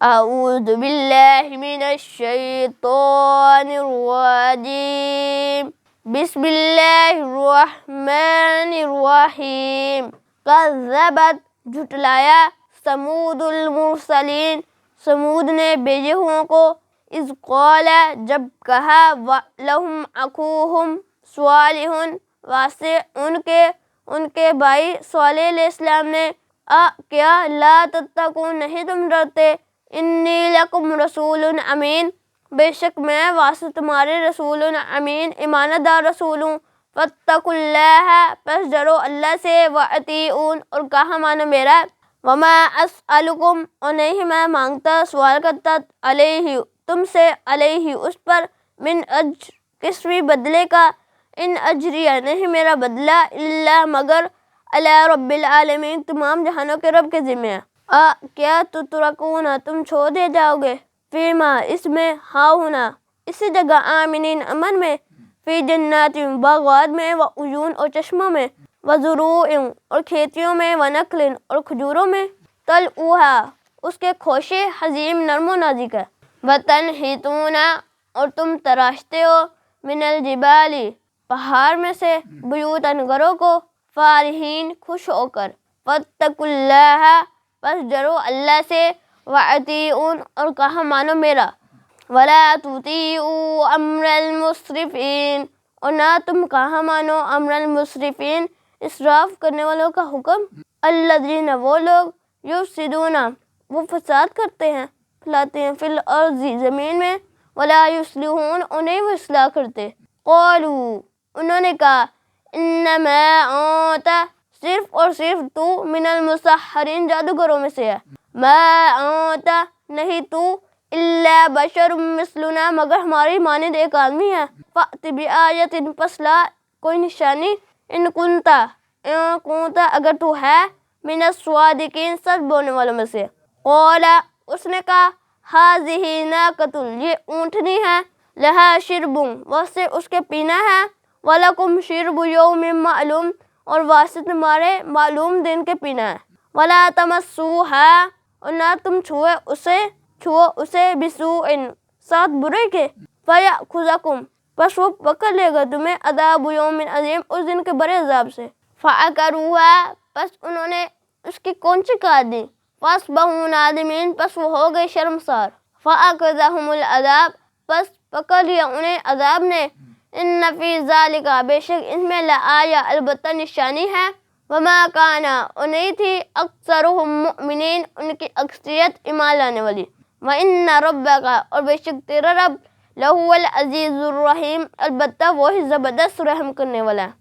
اعوذ باللہ من الشیطان الرجیم بسم اللہ الرحمن الرحیم کذبت جھٹلایا ثمود المرسلین ثمود نے بھیجے ہوں کو اذ قال جب کہا لہم اخوہم صالح واسطے ان کے بھائی صالح علیہ السلام نے کیا لا تتقون نہیں تم ڈرتے انی لکم رسول امین بے شک میں واسطے تمہارے رسول امین امانت دار رسول ہوں فاتقوا اللہ پس ڈرو اللہ سے واطیعون اور کہا مانو میرا وما اسألکم اور نہیں میں مانگتا سوال کرتا علیہ تم سے علیہ اس پر من اجر کس بھی بدلے کا ان اجریہ نہیں میرا بدلہ الا مگر علی رب العالمین تمام جہانوں کے رب کے ذمہ ہے کیا تترکون تم چھوڑ دے جاؤ گے فیما اس میں ہاؤنا اسی جگہ آمنین امن میں فی جنات باغات میں وعیون اور چشموں میں وزروع اور کھیتیوں میں ونخل اور کھجوروں میں طلعوہا اس کے خوشے حزیم نرم و نازک ہے وتنحتون اور تم تراشتے ہو من الجبال پہاڑ میں سے بیوتن گھروں کو فارحین خوش ہو کر فاتقوا اللہ پس ڈرو اللہ سے واطیعون اور کہا مانو میرا ولا تطیعوا امر المسرفین اور نہ تم کہا مانو امر المسرفین اسراف کرنے والوں کا حکم الذین وہ لوگ یفسدون وہ فساد کرتے ہیں پھیلاتے ہیں فی الارض زمین میں ولا یصلحون انہیں وہ اصلاح کرتے قالوا انہوں نے کہا انما انت صرف اور صرف تو من المسحرین جادوگروں میں سے ہے ما انت نہیں تو الا بشر مثلنا مگر ہماری مانند ایک آدمی ہے فأت بآیت پس لا کوئی نشانی ان کنتا اگر تو ہے من الصادقین سچ بولنے والوں میں سے قال اس نے کہا ہذہ ناقۃ یہ اونٹنی ہے لہا شرب واسطے اس کے پینا ہے وَلَكُمْ شِرْبُ يَوْمٍ معلوم اور واسطے تمہارے معلوم دن کے پینا ہے وَلَا تَمَسُّوهَا اور نہ تم چھو اسے بِسُوءٍ ساتھ برے کے فَيَأْخُذَكُمْ پس وہ پکڑ لے گا تمہیں عذاب یوم عظیم اس دن کے بڑے عذاب سے فَعَقَرُوهَا پس انہوں نے اس کی کونچی کاٹ دی فَأَصْبَحُوا نَادِمِينَ پس وہ ہو گئے شرمسار فَأَخَذَهُمُ الْعَذَابُ پس پکڑ لیا انہیں عذاب نے ان فی ذالک بے شک ان میں لآیہ البتہ نشانی ہے وما کانا اور نہیں تھی اکثرهم مؤمنین ان کی اکثریت ایمان لانے والی وان ربک اور بے شک تیرا رب لہو العزیز الرحیم البتہ وہی زبردست رحم کرنے والا ہے